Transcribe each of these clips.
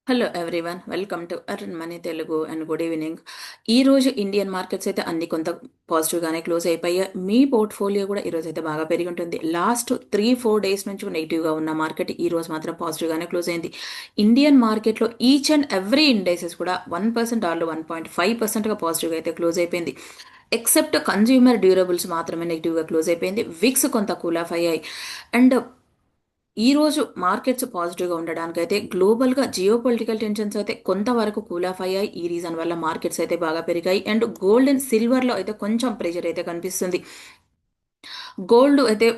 Hello everyone, welcome to earn money Telugu and good evening. ఈరోజు Indian markets అయితే అన్ని కొంత పాజిటివ్గానే క్లోజ్ అయిపోయాయి. మీ పోర్ట్ఫోలియో కూడా ఈరోజు అయితే బాగా పెరిగి ఉంటుంది. లాస్ట్ 3-4 డేస్ నుంచి నెగిటివ్గా ఉన్న మార్కెట్ ఈ రోజు మాత్రం పాజిటివ్గానే క్లోజ్ అయింది. ఇండియన్ మార్కెట్లో ఈచ్ అండ్ ఎవ్రీ ఇండైసెస్ కూడా 1% ఆర్ 1.5%గా పాజిటివ్గా అయితే క్లోజ్ అయిపోయింది. ఎక్సెప్ట్ కన్జ్యూమర్ డ్యూరబుల్స్ మాత్రమే నెగిటివ్గా క్లోజ్ అయిపోయింది. విక్స్ కొంత కూల్ ఆఫ్ అయ్యాయి. అండ్ ఈ రోజు మార్కెట్స్ పాజిటివ్గా ఉండడానికి అయితే గ్లోబల్గా జియో పొలిటికల్ టెన్షన్స్ అయితే కొంతవరకు కూల్ ఆఫ్ అయ్యాయి. ఈ రీజన్ వల్ల మార్కెట్స్ అయితే బాగా పెరిగాయి. అండ్ గోల్డ్ అండ్ సిల్వర్లో అయితే కొంచెం ప్రెషర్ అయితే కనిపిస్తుంది. గోల్డ్ అయితే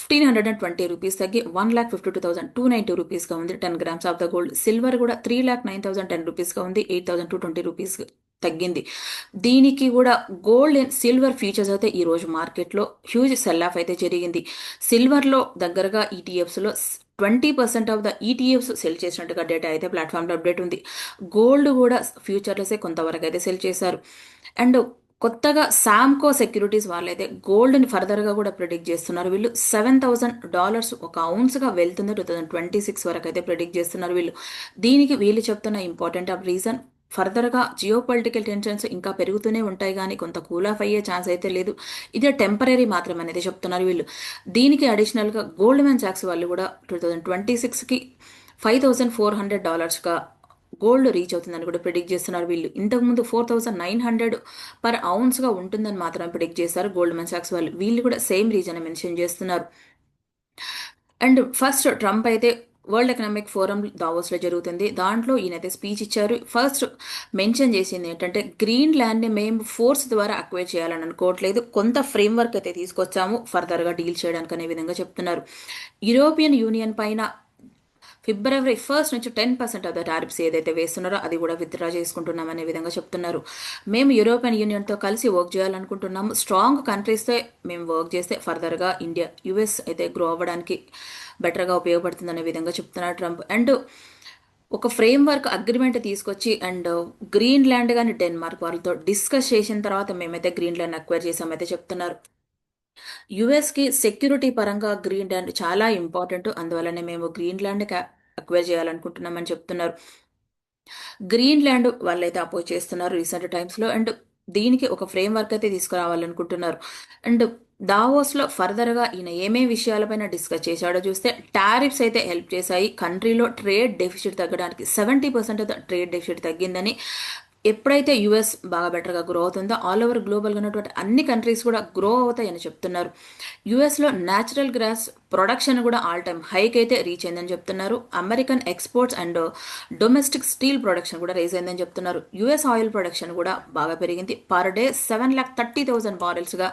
1,520 రూపీస్ తగ్గి 1,52,290 రూపీస్గా ఉంది 10 grams of the gold. Silver కూడా 3,09,010 రూపీస్గా ఉంది 8,220 రూపీస్ తగ్గింది. దీనికి కూడా గోల్డ్ అండ్ సిల్వర్ ఫ్యూచర్స్ అయితే ఈ రోజు మార్కెట్లో హ్యూజ్ సెల్ ఆఫ్ అయితే జరిగింది. సిల్వర్లో దగ్గరగా ఈటీఎఫ్స్లో 20% ఆఫ్ ద ఈటీఎఫ్స్ సెల్ చేసినట్టుగా డేటా అయితే ప్లాట్ఫామ్లో అప్డేట్ ఉంది. గోల్డ్ కూడా ఫ్యూచర్లసే కొంతవరకు అయితే సెల్ చేశారు. అండ్ కొత్తగా సామ్కో సెక్యూరిటీస్ వాళ్ళైతే గోల్డ్ని ఫర్దర్గా కూడా ప్రిడిక్ట్ చేస్తున్నారు. వీళ్ళు $7,000 ఒక ఔన్స్గా వెళ్తుంది 2026 వరకు అయితే ప్రిడిక్ట్ చేస్తున్నారు వీళ్ళు. దీనికి వీళ్ళు చెప్తున్న ఇంపార్టెంట్ ఆఫ్ రీజన్ ఫర్దర్గా జియో పొలిటికల్ టెన్షన్స్ ఇంకా పెరుగుతూనే ఉంటాయి, కానీ కొంత కూల్ ఆఫ్ అయ్యే ఛాన్స్ అయితే లేదు. ఇది టెంపరీ మాత్రం అనేది చెప్తున్నారు వీళ్ళు. దీనికి అడిషనల్గా గోల్డ్మెన్ సాక్స్ వాళ్ళు కూడా 2026కి $5,400గా గోల్డ్ రీచ్ అవుతుందని కూడా ప్రిడిక్ట్ చేస్తున్నారు వీళ్ళు. ఇంతకుముందు 4,900 పర్ ఔన్స్గా ఉంటుందని మాత్రమే ప్రిడిక్ట్ చేస్తారు గోల్డ్మెన్ సాక్స్ వాళ్ళు. వీళ్ళు కూడా సేమ్ రీజన్ మెన్షన్ చేస్తున్నారు. అండ్ ఫస్ట్ ట్రంప్ అయితే వరల్డ్ ఎకనామిక్ ఫోరం దావోస్లో జరుగుతుంది. దాంట్లో ఈయనైతే స్పీచ్ ఇచ్చారు. ఫస్ట్ మెన్షన్ చేసింది ఏంటంటే గ్రీన్ ల్యాండ్ని మేము ఫోర్స్ ద్వారా అక్వైర్ చేయాలని అనుకోవట్లేదు, కొంత ఫ్రేమ్వర్క్ అయితే తీసుకొచ్చాము ఫర్దర్గా డీల్ చేయడానికి అనే విధంగా చెప్తున్నారు. యూరోపియన్ యూనియన్ పైన February 1st నుంచి 10% ఆఫ్ ద టారిఫ్స్ ఏదైతే వేస్తున్నారో అది కూడా విత్డ్రా చేసుకుంటున్నాం అనే విధంగా చెప్తున్నారు. మేము యూరోపియన్ యూనియన్తో కలిసి వర్క్ చేయాలనుకుంటున్నాము. స్ట్రాంగ్ కంట్రీస్తో మేము వర్క్ చేస్తే ఫర్దర్గా ఇండియా యుఎస్ అయితే గ్రో అవ్వడానికి బెటర్గా ఉపయోగపడుతుందనే విధంగా చెప్తున్నారు ట్రంప్. అండ్ ఒక ఫ్రేమ్వర్క్ అగ్రిమెంట్ తీసుకొచ్చి అండ్ గ్రీన్లాండ్ కానీ డెన్మార్క్ వాళ్ళతో డిస్కస్ చేసిన తర్వాత మేమైతే గ్రీన్లాండ్ అక్వైర్ చేసామైతే చెప్తున్నారు. యుఎస్కి సెక్యూరిటీ పరంగా గ్రీన్లాండ్ చాలా ఇంపార్టెంట్, అందువల్లనే మేము గ్రీన్లాండ్ అక్వైర్ చేయాలనుకుంటున్నామని చెప్తున్నారు. గ్రీన్లాండ్ వాళ్ళైతే అపోజ్ చేస్తున్నారు రీసెంట్ టైమ్స్లో. అండ్ దీనికి ఒక ఫ్రేమ్ వర్క్ అయితే తీసుకురావాలనుకుంటున్నారు. అండ్ దావోస్లో ఫర్దర్గా ఈయన ఏమేమి విషయాలపైన డిస్కస్ చేశాడో చూస్తే టారిఫ్స్ అయితే హెల్ప్ చేశాయి కంట్రీలో ట్రేడ్ డెఫిసిట్ తగ్గడానికి. 70% ట్రేడ్ డెఫిసిట్ తగ్గిందని. ఎప్పుడైతే యుఎస్ బాగా బెటర్గా గ్రో అవుతుందో ఆల్ ఓవర్ గ్లోబల్గా ఉన్నటువంటి అన్ని కంట్రీస్ కూడా గ్రో అవుతాయని చెప్తున్నారు. యుఎస్లో న్యాచురల్ గ్యాస్ ప్రొడక్షన్ కూడా ఆల్ టైమ్ హైక్ అయితే రీచ్ అయిందని చెప్తున్నారు. American exports and domestic steel production కూడా రేజ్ అయిందని చెప్తున్నారు. యుఎస్ ఆయిల్ ప్రొడక్షన్ కూడా బాగా పెరిగింది. పర్ డే 7,30,000 బారెల్స్గా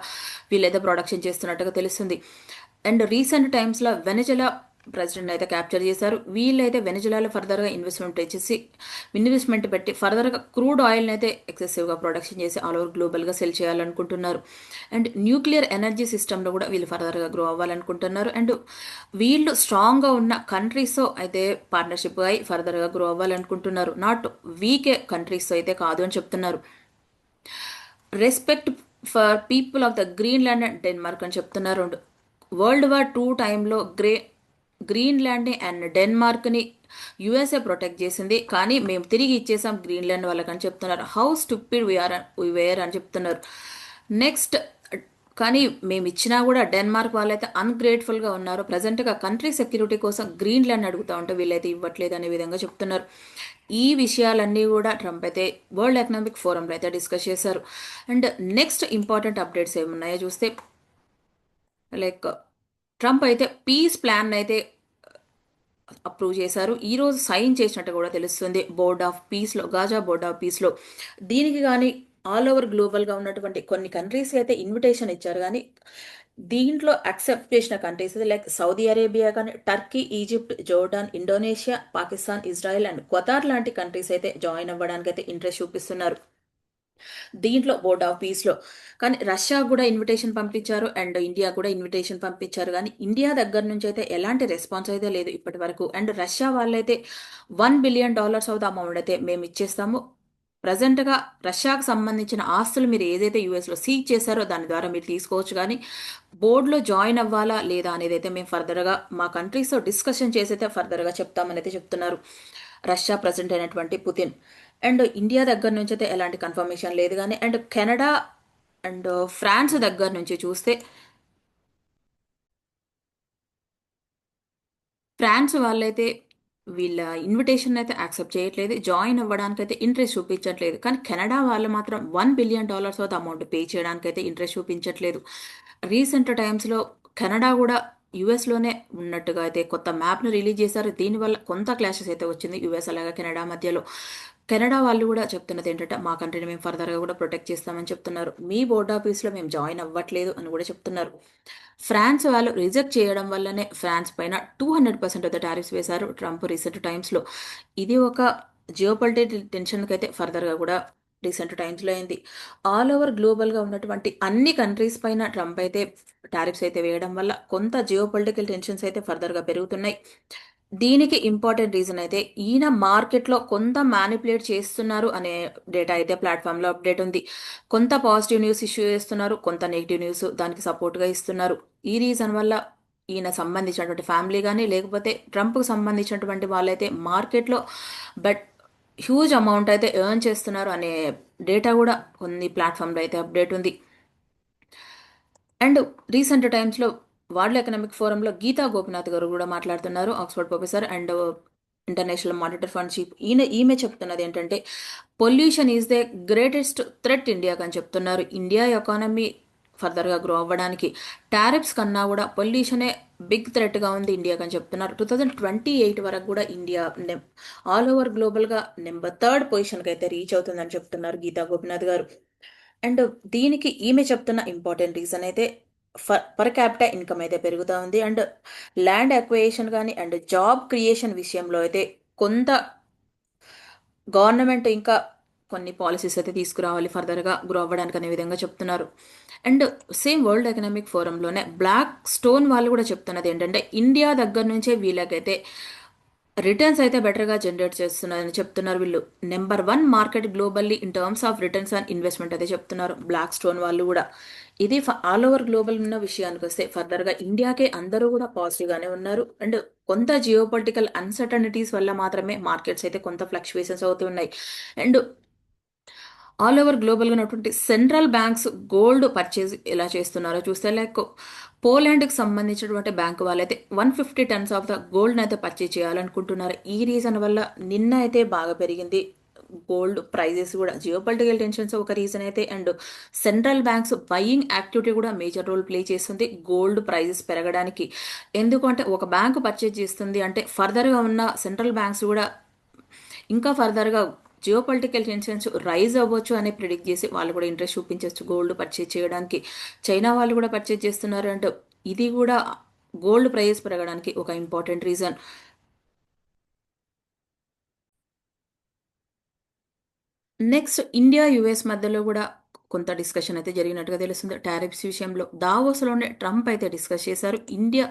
వీళ్ళైతే ప్రొడక్షన్ చేస్తున్నట్టుగా తెలుస్తుంది. అండ్ రీసెంట్ టైమ్స్లో వెనజులా ప్రెసిడెంట్ అయితే క్యాప్చర్ చేశారు. వీళ్ళైతే వెనజులాలో ఫర్దర్గా ఇన్వెస్ట్మెంట్ పెట్టి ఫర్దర్గా క్రూడ్ ఆయిల్ని అయితే ఎక్సెసివ్గా ప్రొడక్షన్ చేసి ఆల్ ఓవర్ గ్లోబల్గా సెల్ చేయాలనుకుంటున్నారు. అండ్ న్యూక్లియర్ ఎనర్జీ సిస్టంలో కూడా వీళ్ళు ఫర్దర్గా గ్రో అవ్వాలనుకుంటున్నారు. అండ్ వీళ్ళు స్ట్రాంగ్గా ఉన్న కంట్రీస్తో అయితే పార్ట్నర్షిప్ అయి ఫర్దర్గా గ్రో అవ్వాలనుకుంటున్నారు. నాట్ వీకే కంట్రీస్తో అయితే కాదు అని చెప్తున్నారు. Respect for people of the Greenland and Denmark అని చెప్తున్నారు. World War II టైంలో గ్రీన్లాండ్ని అండ్ డెన్మార్క్ని యుఎస్ఏ ప్రొటెక్ట్ చేసింది, కానీ మేము తిరిగి ఇచ్చేసాం గ్రీన్లాండ్ వాళ్ళకని చెప్తున్నారు. హౌ స్టూపిడ్ వేర్ అని చెప్తున్నారు. నెక్స్ట్ కానీ మేము ఇచ్చినా కూడా డెన్మార్క్ వాళ్ళైతే అన్గ్రేట్ఫుల్గా ఉన్నారు. ప్రజెంట్గా కంట్రీ సెక్యూరిటీ కోసం గ్రీన్లాండ్ అడుగుతూ ఉంటే వీళ్ళైతే ఇవ్వట్లేదు అనే విధంగా చెప్తున్నారు. ఈ విషయాలన్నీ కూడా ట్రంప్ అయితే వరల్డ్ ఎకనామిక్ ఫోరంలో అయితే డిస్కస్ చేశారు. అండ్ నెక్స్ట్ ఇంపార్టెంట్ అప్డేట్స్ ఏమున్నాయో చూస్తే లైక్ ట్రంప్ అయితే పీస్ ప్లాన్ అయితే అప్రూవ్ చేశారు. ఈరోజు సైన్ చేసినట్టు కూడా తెలుస్తుంది గాజా బోర్డ్ ఆఫ్ పీస్లో. దీనికి కానీ ఆల్ ఓవర్ గ్లోబల్గా ఉన్నటువంటి కొన్ని కంట్రీస్ అయితే ఇన్విటేషన్ ఇచ్చారు, కానీ దీంట్లో అక్సెప్ట్ చేసిన కంట్రీస్ లైక్ సౌదీ అరేబియా కానీ Turkey, Egypt, Jordan, Indonesia, Pakistan, Israel and Qatar లాంటి కంట్రీస్ అయితే జాయిన్ అవ్వడానికి అయితే ఇంట్రెస్ట్ చూపిస్తున్నారు దీంట్లో బోర్డ్ ఆఫ్ పీస్లో. కానీ రష్యా కూడా ఇన్విటేషన్ పంపించారు అండ్ ఇండియా కూడా ఇన్విటేషన్ పంపించారు, కానీ ఇండియా దగ్గర నుంచి అయితే ఎలాంటి రెస్పాన్స్ అయితే లేదు ఇప్పటి వరకు. అండ్ రష్యా వాళ్ళైతే $1 బిలియన్ ఆఫ్ ద అమౌంట్ అయితే మేము ఇచ్చేస్తాము, ప్రజెంట్గా రష్యాకు సంబంధించిన ఆస్తులు మీరు ఏదైతే యూఎస్లో సీజ్ చేశారో దాని ద్వారా మీరు తీసుకోవచ్చు, కానీ బోర్డులో జాయిన్ అవ్వాలా లేదా అనేది అయితే మేము ఫర్దర్గా మా కంట్రీస్తో డిస్కషన్ చేసి అయితే ఫర్దర్గా చెప్తామని అయితే చెప్తున్నారు రష్యా ప్రెసిడెంట్ అయినటువంటి పుతిన్. అండ్ ఇండియా దగ్గర నుంచి అయితే ఎలాంటి కన్ఫర్మేషన్ లేదు కానీ, అండ్ కెనడా అండ్ ఫ్రాన్స్ దగ్గర నుంచి చూస్తే ఫ్రాన్స్ వాళ్ళైతే వీళ్ళ ఇన్విటేషన్ అయితే యాక్సెప్ట్ చేయట్లేదు, జాయిన్ అవ్వడానికి అయితే ఇంట్రెస్ట్ చూపించట్లేదు. కానీ కెనడా వాళ్ళు మాత్రం $1 బిలియన్ వద్ద అమౌంట్ పే చేయడానికి అయితే ఇంట్రెస్ట్ చూపించట్లేదు. రీసెంట్ టైమ్స్లో కెనడా కూడా యుఎస్లోనే ఉన్నట్టుగా అయితే కొత్త మ్యాప్ను రిలీజ్ చేశారు. దీనివల్ల కొంత క్లాషెస్ అయితే వచ్చింది యుఎస్ అలాగే కెనడా మధ్యలో. కెనడా వాళ్ళు కూడా చెప్తున్నది ఏంటంటే మా కంట్రీని మేము ఫర్దర్గా కూడా ప్రొటెక్ట్ చేస్తామని చెప్తున్నారు. మీ బోర్డ్ ఆఫీస్లో మేము జాయిన్ అవ్వట్లేదు అని కూడా చెప్తున్నారు. ఫ్రాన్స్ వాళ్ళు రిజెక్ట్ చేయడం వల్లనే ఫ్రాన్స్ పైన 200% ఆఫ్ ద టారిఫ్స్ వేశారు ట్రంప్ రీసెంట్ టైమ్స్లో. ఇది ఒక జియోపొలిటికల్ టెన్షన్కి అయితే ఫర్దర్గా కూడా రీసెంట్ టైమ్స్లో అయింది. ఆల్ ఓవర్ గ్లోబల్గా ఉన్నటువంటి అన్ని కంట్రీస్ పైన ట్రంప్ అయితే టారిఫ్స్ అయితే వేయడం వల్ల కొంత జియోపొలిటికల్ టెన్షన్స్ అయితే ఫర్దర్గా పెరుగుతున్నాయి. దీనికి ఇంపార్టెంట్ రీజన్ అయితే ఈయన మార్కెట్లో కొంత మ్యానిపులేట్ చేస్తున్నారు అనే డేటా అయితే ప్లాట్ఫామ్లో అప్డేట్ ఉంది. కొంత పాజిటివ్ న్యూస్ ఇష్యూ చేస్తున్నారు, కొంత నెగిటివ్ న్యూస్ దానికి సపోర్ట్గా ఇస్తున్నారు. ఈ రీజన్ వల్ల ఈయన సంబంధించినటువంటి ఫ్యామిలీ కానీ లేకపోతే ట్రంప్కు సంబంధించినటువంటి వాళ్ళైతే మార్కెట్లో బట్ హ్యూజ్ అమౌంట్ అయితే ఎర్న్ చేస్తున్నారు అనే డేటా కూడా కొన్ని ప్లాట్ఫామ్లో అయితే అప్డేట్ ఉంది. అండ్ రీసెంట్ టైమ్స్లో వరల్డ్ ఎకనామిక్ ఫోరంలో గీతా గోపినాథ్ గారు కూడా మాట్లాడుతున్నారు, Oxford professor and international monetary fund chief. ఈమె చెప్తున్నది ఏంటంటే pollution is the greatest threat ఇండియాకి అని చెప్తున్నారు. ఇండియా ఎకానమీ ఫర్దర్గా గ్రో అవ్వడానికి టారిఫ్స్ కన్నా కూడా పొల్యూషనే బిగ్ థ్రెట్గా ఉంది ఇండియాకి అని చెప్తున్నారు. 2028 వరకు కూడా ఇండియా ఆల్ ఓవర్ గ్లోబల్గా నెంబర్ థర్డ్ పొజిషన్కి అయితే రీచ్ అవుతుందని చెప్తున్నారు గీతా గోపినాథ్ గారు. అండ్ దీనికి ఈమె చెప్తున్న ఇంపార్టెంట్ రీజన్ అయితే పర్ క్యాపిటల్ ఇన్కమ్ అయితే పెరుగుతూ ఉంది. అండ్ ల్యాండ్ అక్వయేషన్ కానీ అండ్ జాబ్ క్రియేషన్ విషయంలో అయితే కొంత గవర్నమెంట్ ఇంకా కొన్ని పాలసీస్ అయితే తీసుకురావాలి ఫర్దర్గా గ్రో అవ్వడానికి అనే విధంగా చెప్తున్నారు. అండ్ సేమ్ వరల్డ్ ఎకనామిక్ ఫోరంలోనే బ్లాక్ స్టోన్ వాళ్ళు కూడా చెప్తున్నది ఏంటంటే ఇండియా దగ్గర నుంచే వీళ్ళకైతే రిటర్న్స్ అయితే బెటర్గా జనరేట్ చేస్తున్నారని చెప్తున్నారు. వీళ్ళు number 1 market globally in terms of returns and investment అయితే చెప్తున్నారు బ్లాక్ స్టోన్ వాళ్ళు కూడా. ఇది ఆల్ ఓవర్ గ్లోబల్ ఉన్న విషయానికి వస్తే ఫర్దర్గా ఇండియాకే అందరూ కూడా పాజిటివ్గానే ఉన్నారు. అండ్ కొంత జియోపొలిటికల్ అన్సర్టనిటీస్ వల్ల మాత్రమే మార్కెట్స్ అయితే కొంత ఫ్లక్చువేషన్స్ అవుతున్నాయి. అండ్ ఆల్ ఓవర్ గ్లోబల్గా ఉన్నటువంటి సెంట్రల్ బ్యాంక్స్ గోల్డ్ పర్చేజ్ ఎలా చేస్తున్నారో చూస్తే లైక్ పోలాండ్కి సంబంధించినటువంటి బ్యాంకు వాళ్ళైతే 150 టన్స్ ఆఫ్ ద గోల్డ్ అయితే పర్చేజ్ చేయాలనుకుంటున్నారు. ఈ రీజన్ వల్ల నిన్న అయితే బాగా పెరిగింది గోల్డ్ ప్రైజెస్ కూడా. జియోపొలిటికల్ టెన్షన్స్ ఒక రీజన్ అయితే and central banks buying activity కూడా మేజర్ రోల్ ప్లే చేస్తుంది గోల్డ్ ప్రైజెస్ పెరగడానికి. ఎందుకంటే ఒక బ్యాంకు పర్చేజ్ చేస్తుంది అంటే ఫర్దర్గా ఉన్న సెంట్రల్ బ్యాంక్స్ కూడా ఇంకా ఫర్దర్గా జియోపొలిటికల్ టెన్షన్స్ రైజ్ అవ్వచ్చు అని ప్రిడిక్ట్ చేసి వాళ్ళు కూడా ఇంట్రెస్ట్ చూపించవచ్చు గోల్డ్ పర్చేజ్ చేయడానికి. చైనా వాళ్ళు కూడా పర్చేజ్ చేస్తున్నారు అంటే ఇది కూడా గోల్డ్ ప్రైస్ పెరగడానికి ఒక important reason. Next India US మధ్యలో కూడా కొంత డిస్కషన్ అయితే జరిగినట్టుగా తెలుస్తుంది టారిఫ్స్ విషయంలో. దావోస్లోనే ట్రంప్ అయితే డిస్కస్ చేశారు. ఇండియా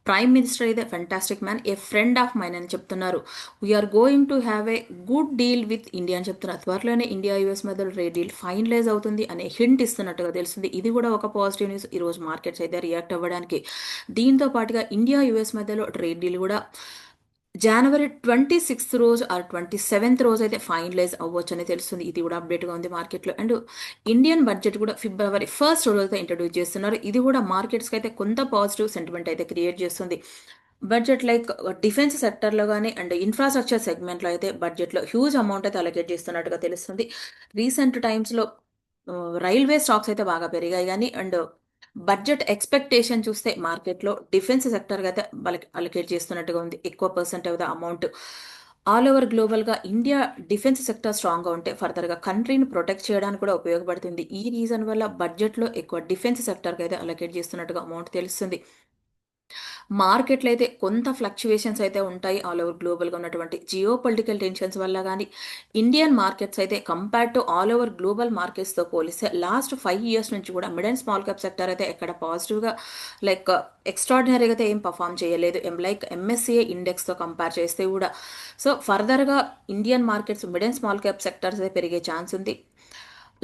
ప్రైమ్ మినిస్టర్ అయితే fantastic man, a friend of mine అని చెప్తున్నారు. We're going to have a good deal with India అని చెప్తున్నారు. త్వరలోనే ఇండియా యుఎస్ మధ్యలో ట్రేడ్ డీల్ ఫైనలైజ్ అవుతుంది అనే హింట్ ఇస్తున్నట్టుగా తెలుస్తుంది. ఇది కూడా ఒక పాజిటివ్ న్యూస్ ఈరోజు మార్కెట్స్ అయితే రియాక్ట్ అవ్వడానికి. దీంతో పాటుగా ఇండియా యుఎస్ మధ్యలో ట్రేడ్ డీల్ కూడా జనవరి 26 రోజు ఆర్ 27 రోజు అయితే ఫైనలైజ్ అవ్వచ్చు అని తెలుస్తుంది. ఇది కూడా అప్డేట్గా ఉంది మార్కెట్లో. అండ్ ఇండియన్ బడ్జెట్ కూడా February 1 రోజు అయితే ఇంట్రడ్యూస్ చేస్తున్నారు. ఇది కూడా మార్కెట్స్కి అయితే కొంత పాజిటివ్ సెంటిమెంట్ అయితే క్రియేట్ చేస్తుంది. బడ్జెట్ లైక్ డిఫెన్స్ సెక్టర్లో కానీ అండ్ ఇన్ఫ్రాస్ట్రక్చర్ సెగ్మెంట్లో అయితే బడ్జెట్లో హ్యూజ్ అమౌంట్ అయితే అలొకేట్ చేస్తున్నట్టుగా తెలుస్తుంది. రీసెంట్ టైమ్స్లో రైల్వే స్టాక్స్ అయితే బాగా పెరిగాయి కానీ అండ్ బడ్జెట్ ఎక్స్పెక్టేషన్ చూస్తే మార్కెట్లో డిఫెన్స్ సెక్టర్గా అయితే వాళ్ళకి అలొకేట్ చేస్తున్నట్టుగా ఉంది ఎక్కువ percent of the amount. All over గ్లోబల్గా ఇండియా డిఫెన్స్ సెక్టర్ స్ట్రాంగ్గా ఉంటే ఫర్దర్గా కంట్రీని ప్రొటెక్ట్ చేయడానికి కూడా ఉపయోగపడుతుంది. ఈ రీజన్ వల్ల బడ్జెట్లో ఎక్కువ డిఫెన్స్ సెక్టర్కి అయితే అలొకేట్ చేస్తున్నట్టుగా అమౌంట్ తెలుస్తుంది. మార్కెట్‌లో అయితే కొంత ఫ్లక్చుయేషన్స్ అయితే ఉంటాయి. ఆల్ ఓవర్ గ్లోబల్‌గా ఉన్నటువంటి జియో పొలిటికల్ టెన్షన్స్ వల్ల గానీ, ఇండియన్ మార్కెట్స్ అయితే compared to all over global మార్కెట్స్‌తో పోలిస్తే లాస్ట్ 5 ఇయర్స్ నుంచి కూడా mid and small cap sector అయితే ఎక్కడ పాజిటివ్‌గా లైక్ ఎక్స్ట్రార్డినరీగా అయితే ఏం పెర్ఫార్మ్ చేయలేదు. లైక్ ఎంఎస్సిఐ ఇండెక్స్‌తో కంపేర్ చేస్తే గూడా. సో, ఫర్దర్‌గా Indian markets mid and small cap sectors పెరిగే ఛాన్స్ ఉంది.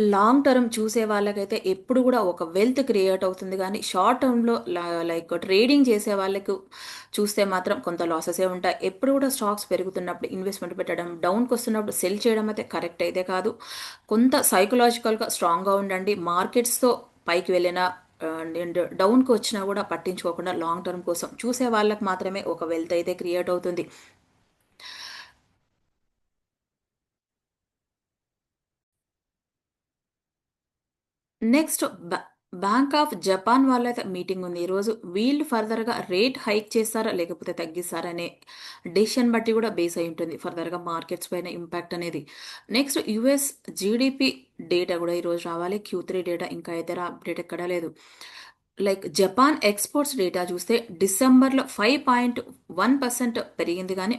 లాంగ్ టర్మ్ చూసే వాళ్ళకైతే ఎప్పుడు కూడా ఒక వెల్త్ క్రియేట్ అవుతుంది కానీ షార్ట్ టర్మ్‌లో లైక్ ట్రేడింగ్ చేసే వాళ్ళకు చూస్తే మాత్రం కొంత లాసెసే ఉంటాయి. ఎప్పుడు కూడా స్టాక్స్ పెరుగుతున్నప్పుడు ఇన్వెస్ట్‌మెంట్ పెట్టడం, డౌన్‌కొస్తున్నప్పుడు సెల్ చేయడం అయితే కరెక్ట్ అయితే కాదు. కొంత సైకలాజికల్‌గా స్ట్రాంగ్‌గా ఉండండి. మార్కెట్స్‌తో పైకి వెళ్ళినా అండ్ డౌన్‌కి వచ్చినా కూడా పట్టించుకోకుండా లాంగ్ టర్మ్ కోసం చూసే వాళ్ళకి మాత్రమే ఒక వెల్త్ అయితే క్రియేట్ అవుతుంది. నెక్స్ట్ బ్యాంక్ ఆఫ్ జపాన్ వాళ్ళైతే మీటింగ్ ఉంది ఈరోజు. వీళ్ళు ఫర్దర్‌గా రేట్ హైక్ చేస్తారా? లేకపోతే తగ్గిస్తారా? అనే డెసిషన్ బట్టి కూడా బేస్ అయి ఉంటుంది. ఫర్దర్‌గా మార్కెట్స్ పైన ఇంపాక్ట్ అనేది. నెక్స్ట్ యూఎస్ జీడీపీ డేటా కూడా ఈరోజు రావాలి. క్యూ3 డేటా ఇంకా అయితే అప్డేట్ ఎక్కడా లేదు. లైక్ జపాన్ ఎక్స్‌పోర్ట్స్ డేటా చూస్తే డిసెంబర్‌లో 5.1% పెరిగింది గానీ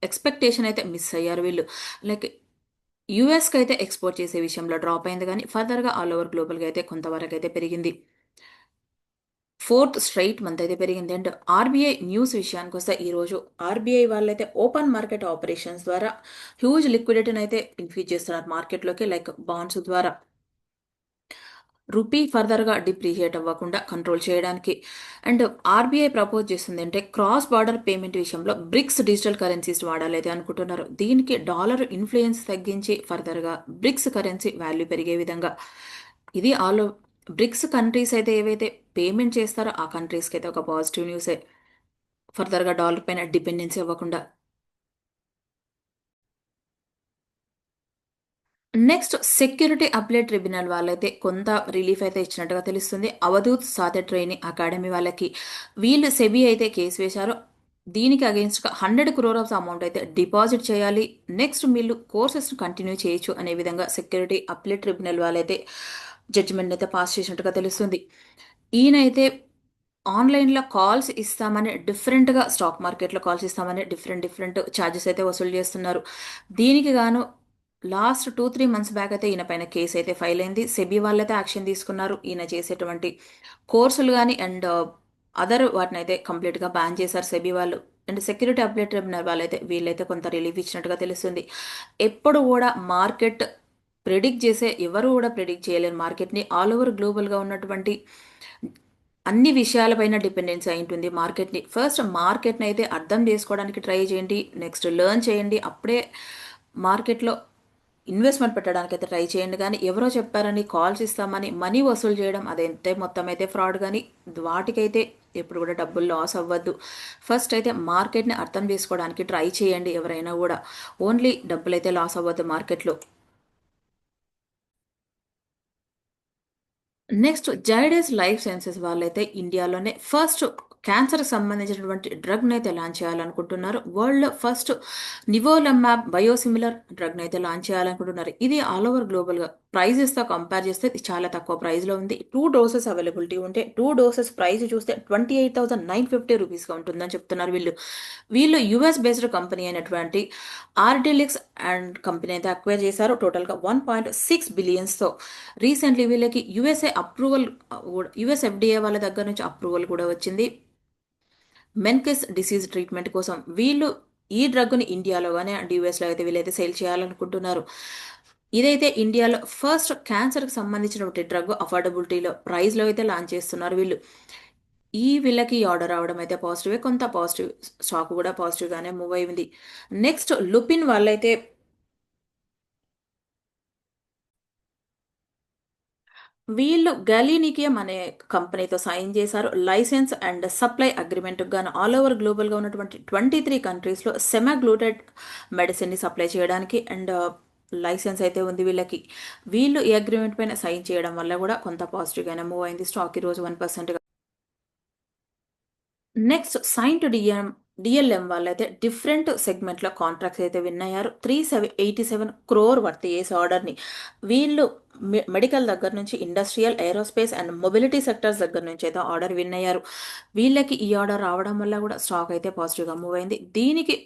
ఎక్స్‌పెక్టేషన్ అయితే మిస్ అయ్యారు వీళ్ళు. లైక్ యూఎస్‌కి అయితే ఎక్స్‌పోర్ట్ చేసే విషయంలో డ్రాప్ అయింది గానీ, ఫర్దర్‌గా ఆల్ ఓవర్ గ్లోబల్‌గా అయితే కొంతవరకైతే పెరిగింది. ఫోర్త్ స్ట్రెయిట్ మంత్ అయితే పెరిగింది. అండ్ ఆర్‌బీఐ న్యూస్ విషయానికొస్తే ఈరోజు ఆర్‌బీఐ వాళ్ళైతే ఓపెన్ మార్కెట్ ఆపరేషన్స్ ద్వారా హ్యూజ్ లిక్విడిటీనైతే ఇన్‌ఫ్యూజ్ చేస్తున్నారు మార్కెట్‌లోకి లైక్ బాండ్స్ ద్వారా. రూపీ ఫర్దర్‌గా డిప్రిషియేట్ అవ్వకుండా కంట్రోల్ చేయడానికి. అండ్ ఆర్‌బీఐ ప్రపోజ్ చేస్తుందంటే క్రాస్ బార్డర్ పేమెంట్ విషయంలో బ్రిక్స్ డిజిటల్ కరెన్సీస్ వాడాలైతే అనుకుంటున్నారు. దీనికి డాలర్ ఇన్‌ఫ్లూయెన్స్ తగ్గించి ఫర్దర్‌గా బ్రిక్స్ కరెన్సీ వాల్యూ పెరిగే విధంగా. ఇది బ్రిక్స్ కంట్రీస్ అయితే ఏవైతే పేమెంట్ చేస్తారో ఆ కంట్రీస్‌కి అయితే ఒక పాజిటివ్ న్యూసే. ఫర్దర్‌గా డాలర్ పైన డిపెండెన్సీ అవ్వకుండా. నెక్స్ట్ సెక్యూరిటీ అప్లైడ్ ట్రిబ్యునల్ వాళ్ళైతే కొంత రిలీఫ్ అయితే ఇచ్చినట్టుగా తెలుస్తుంది. అవధూత్ సాతే ట్రైనింగ్ అకాడమీ వాళ్ళకి వీళ్ళు సెబీ అయితే కేసు వేశారు. దీనికి అగెయిన్స్ట్‌గా 100 క్రోర్ ఆఫ్ అమౌంట్ అయితే డిపాజిట్ చేయాలి. నెక్స్ట్ వీళ్ళు కోర్సెస్‌ని కంటిన్యూ చేయొచ్చు అనే విధంగా సెక్యూరిటీ అప్లైడ్ ట్రిబ్యునల్ వాళ్ళైతే జడ్జిమెంట్ అయితే పాస్ చేసినట్టుగా తెలుస్తుంది. ఈయనైతే ఆన్‌లైన్‌లో కాల్స్ ఇస్తామని డిఫరెంట్‌గా స్టాక్ మార్కెట్‌లో కాల్స్ ఇస్తామని డిఫరెంట్ చార్జెస్ అయితే వసూలు చేస్తున్నారు. దీనికి గాను లాస్ట్ 2, 3 మంత్స్ బ్యాక్ అయితే ఈయన పైన కేస్ అయితే ఫైల్ అయింది. సెబీ వాళ్ళైతే యాక్షన్ తీసుకున్నారు. ఈయన చేసేటువంటి కోర్సులు గాని అండ్ అదర్ వాటినైతే కంప్లీట్‌గా బ్యాన్ చేశారు సెబీ వాళ్ళు. అండ్ సెక్యూరిటీ అప్డేట్ ట్రిబ్యునల్ వాళ్ళైతే వీళ్ళైతే కొంత రిలీఫ్ ఇచ్చినట్టుగా తెలుస్తుంది. ఎప్పుడు గూడా మార్కెట్ ప్రిడిక్ట్ చేసే ఎవరు గూడా ప్రిడిక్ట్ చేయలేరు మార్కెట్‌ని. ఆల్ ఓవర్ గ్లోబల్‌గా ఉన్నటువంటి అన్ని విషయాలపైన డిపెండెన్సీ అయి ఉంటుంది మార్కెట్‌ని. ఫస్ట్ మార్కెట్‌నయితే అర్థం చేసుకోవడానికి ట్రై చేయండి. నెక్స్ట్ లెర్న్ చేయండి. అప్పుడే మార్కెట్‌లో ఇన్వెస్ట్‌మెంట్ పెట్టడానికైతే ట్రై చేయండి గానీ, ఎవరో చెప్పారని కాల్స్ ఇస్తామని మనీ వసూలు చేయడం అదైతే మొత్తం అయితే ఫ్రాడ్ గానీ, వాటికైతే ఎప్పుడు కూడా డబ్బులు లాస్ అవ్వద్దు. ఫస్ట్ అయితే మార్కెట్‌ని అర్థం చేసుకోవడానికి ట్రై చేయండి ఎవరైనా గూడా. ఓన్లీ డబ్బులైతే లాస్ అవ్వద్దు మార్కెట్‌లో. నెక్స్ట్ జైడస్ లైఫ్ సైన్సెస్ వాళ్ళైతే ఇండియాలోనే ఫస్ట్ క్యాన్సర్‌కి సంబంధించినటువంటి డ్రగ్‌నైతే లాంచ్ చేయాలనుకుంటున్నారు. వరల్డ్‌లో ఫస్ట్ నివోలమ్మాబ్ బయోసిమిలర్ డ్రగ్‌నైతే లాంచ్ చేయాలనుకుంటున్నారు. ఇది ఆల్ ఓవర్ గ్లోబల్‌గా ప్రైజెస్‌తో కంపేర్ చేస్తే ఇది చాలా తక్కువ ప్రైస్‌లో ఉంది. 2 డోసెస్ అవైలబిలిటీ ఉంటే 2 డోసెస్ ప్రైస్ చూస్తే 28,950 ఉంటుందని చెప్తున్నారు వీళ్ళు. వీళ్ళు యూఎస్ బేస్డ్ కంపెనీ అయినటువంటి ఆర్డిలిక్స్ అండ్ కంపెనీ అయితే అక్వైర్ చేశారు. టోటల్‌గా 1.6 బిలియన్స్‌తో. రీసెంట్‌లీ వీళ్ళకి యూఎస్ఏ అప్రూవల్ యూఎస్ ఎఫ్‌డీఏ వాళ్ళ దగ్గర నుంచి అప్రూవల్ కూడా వచ్చింది. మెన్కిస్ డిసీజ్ ట్రీట్మెంట్ కోసం. వీళ్ళు ఈ డ్రగ్‌ని ఇండియాలో గాని అండ్ యూఎస్‌లో అయితే వీళ్ళైతే సేల్ చేయాలనుకుంటున్నారు. ఇదైతే ఇండియాలో ఫస్ట్ క్యాన్సర్‌కి సంబంధించినటువంటి డ్రగ్ అఫోర్డబిలిటీలో ప్రైస్‌లో అయితే లాంచ్ చేస్తున్నారు వీళ్ళు. వీళ్ళకి ఆర్డర్ రావడం అయితే పాజిటివే. కొంత పాజిటివ్ స్టాక్ కూడా పాజిటివ్‌గానే మూవ్ అయింది. నెక్స్ట్ లుపిన్ వాళ్ళైతే వీళ్ళు గలీనికియం అనే కంపెనీతో సైన్ చేశారు. లైసెన్స్ అండ్ సప్లై అగ్రీమెంట్‌కి గాను ఆల్ ఓవర్ గ్లోబల్‌గా ఉన్నటువంటి 23 కంట్రీస్‌లో సెమాగ్లూటైడ్ మెడిసిన్‌ని సప్లై చేయడానికి అండ్ లైసెన్స్ అయితే ఉంది వీళ్ళకి. వీళ్ళు ఈ అగ్రీమెంట్ పైన సైన్ చేయడం వల్ల కూడా కొంత పాజిటివ్‌గానే మూవ్ అయింది. స్టాక్ ఈరోజు 1% నెక్స్ట్ సైంట్ డిఎల్ఎం వాళ్ళైతే డిఫరెంట్ సెగ్మెంట్‌లో కాంట్రాక్ట్స్ అయితే విన్ అయ్యారు. 387 క్రోర్ వర్త్ ఏస్ ఆర్డర్‌ని. వీళ్ళు మెడికల్ దగ్గర నుంచి industrial, aerospace and mobility sectors దగ్గర నుంచి అయితే ఆర్డర్ విన్ అయ్యారు. వీళ్ళకి ఈ ఆర్డర్ రావడం వల్ల కూడా స్టాక్ అయితే పాజిటివ్గా మూవ్ అయింది. దీనికి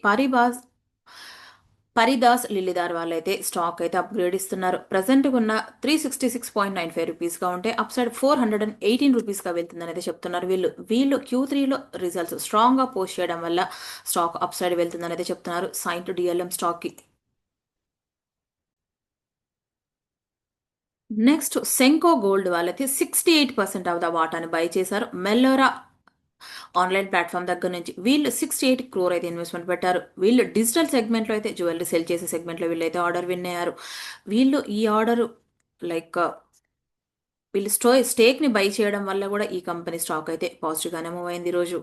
పరిదాస్ లిల్లీదార్ వాళ్ళైతే స్టాక్ అయితే అప్గ్రేడ్ ఇస్తున్నారు. ప్రజెంట్ ఉన్న 366.95 రూపీస్గా ఉంటే అప్ సైడ్ 418 రూపీస్గా వెళ్తుందని అయితే చెప్తున్నారు. వీళ్ళు Q3లో రిజల్ట్స్ స్ట్రాంగ్గా పోస్ట్ చేయడం వల్ల స్టాక్ అప్ సైడ్ వెళ్తుందని అయితే చెప్తున్నారు. సైన్ టు డిఎల్ఎం స్టాక్కి. నెక్స్ట్ సెంకో గోల్డ్ వాళ్ళైతే 68% ఆఫ్ ద వాటాని బై చేశారు. మెల్లోరా ఆన్లైన్ ప్లాట్ఫామ్ దగ్గర నుంచి వీళ్ళు 68 క్రోర్ అయితే ఇన్వెస్ట్మెంట్ పెట్టారు. వీళ్ళు డిజిటల్ సెగ్మెంట్లో అయితే జ్యువెలరీ సెల్ చేసే సెగ్మెంట్లో వీళ్ళైతే ఆర్డర్ విన్ అయ్యారు. వీళ్ళు ఈ ఆర్డర్ లైక్ వీళ్ళు స్టేక్ని బై చేయడం వల్ల కూడా ఈ కంపెనీ స్టాక్ అయితే పాజిటివ్గానే మూవ్ అయింది ఈరోజు.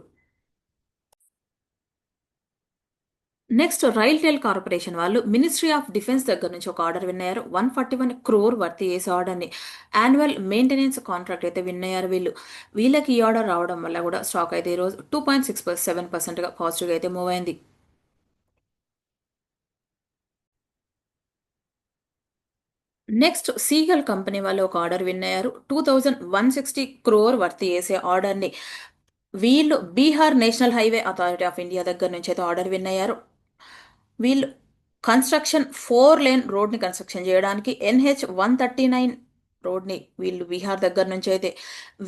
నెక్స్ట్ రైల్టెల్ కార్పొరేషన్ వాళ్ళు మినిస్ట్రీ ఆఫ్ డిఫెన్స్ దగ్గర నుంచి ఒక ఆర్డర్ విన్ అయ్యారు. 141 క్రోర్ వర్త్ చేసే ఆర్డర్ని యాన్యువల్ మెయింటెనెన్స్ కాంట్రాక్ట్ అయితే విన్ అయ్యారు వీళ్ళకి ఈ ఆర్డర్ రావడం వల్ల కూడా స్టాక్ అయితే ఈరోజు 2.67%గా పాజిటివ్గా అయితే మూవ్ అయింది. నెక్స్ట్ సీగల్ కంపెనీ వాళ్ళు ఒక ఆర్డర్ విన్ అయ్యారు. 2160 క్రోర్ వర్త్ చేసే ఆర్డర్ని వీళ్ళు Bihar national highway authority of India దగ్గర నుంచి అయితే ఆర్డర్ విన్ అయ్యారు. వీళ్ళు కన్స్ట్రక్షన్ 4 లేన్ రోడ్ని కన్స్ట్రక్షన్ చేయడానికి NH-139 రోడ్ని వీళ్ళు బీహార్ దగ్గర నుంచి అయితే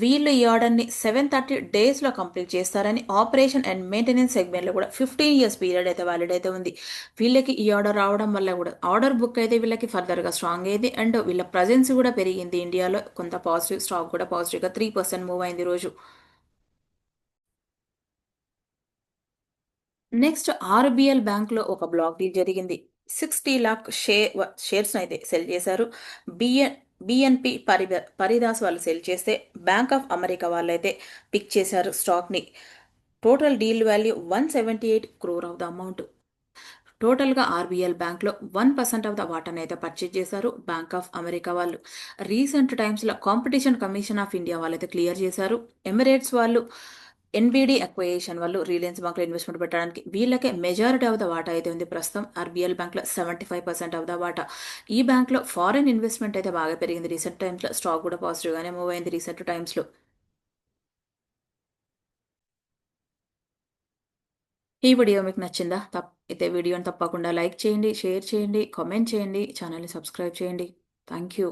వీళ్ళు ఈ ఆర్డర్ని 730 డేస్లో కంప్లీట్ చేస్తారని ఆపరేషన్ అండ్ మెయింటెనెన్స్ సెగ్మెంట్లో కూడా 15 ఇయర్స్ పీరియడ్ అయితే వ్యాలిడ్ అయితే ఉంది. వీళ్ళకి ఈ ఆర్డర్ రావడం వల్ల కూడా ఆర్డర్ బుక్ అయితే వీళ్ళకి ఫర్దర్గా స్ట్రాంగ్ అయింది అండ్ వీళ్ళ ప్రజెన్స్ కూడా పెరిగింది ఇండియాలో. కొంత పాజిటివ్ స్టాక్ కూడా పాజిటివ్గా 3% మూవ్ అయింది రోజు. నెక్స్ట్ ఆర్బిఎల్ బ్యాంక్లో ఒక బ్లాక్ డీల్ జరిగింది. 60 లాక్ షేర్స్ అయితే సెల్ చేశారు. బిఎన్పి పరిదాస్ వాళ్ళు సెల్ చేస్తే బ్యాంక్ ఆఫ్ అమెరికా వాళ్ళైతే పిక్ చేశారు స్టాక్ని. Total deal value 178 crore of the amount. టోటల్గా ఆర్బీఎల్ బ్యాంక్లో 1% ఆఫ్ ద వాటాని అయితే పర్చేజ్ చేశారు బ్యాంక్ ఆఫ్ అమెరికా వాళ్ళు. రీసెంట్ టైమ్స్లో కాంపిటీషన్ కమిషన్ ఆఫ్ ఇండియా వాళ్ళైతే క్లియర్ చేశారు. ఎమిరేట్స్ వాళ్ళు ఎన్బిడి అక్వైజేషన్ వాళ్ళు రిలయన్స్ బ్యాంక్లో ఇన్వెస్ట్మెంట్ పెట్టడానికి వీళ్ళకే మెజారిటీ ఆఫ్ ద వాటా అయితే ఉంది. ప్రస్తుతం ఆర్బీఎల్ బ్యాంక్లో 75% ఆఫ్ ద వాటా. ఈ బ్యాంక్లో ఫారెన్ ఇన్వెస్ట్మెంట్ అయితే బాగా పెరిగింది రీసెంట్ టైమ్స్లో. స్టాక్ కూడా పాజిటివ్గానే మూవ్ అయింది రీసెంట్ టైమ్స్లో. ఈ వీడియో మీకు నచ్చిందా? అయితే వీడియోని తప్పకుండా లైక్ చేయండి, షేర్ చేయండి, కామెంట్ చేయండి, ఛానల్ని సబ్స్క్రైబ్ చేయండి. Thank you.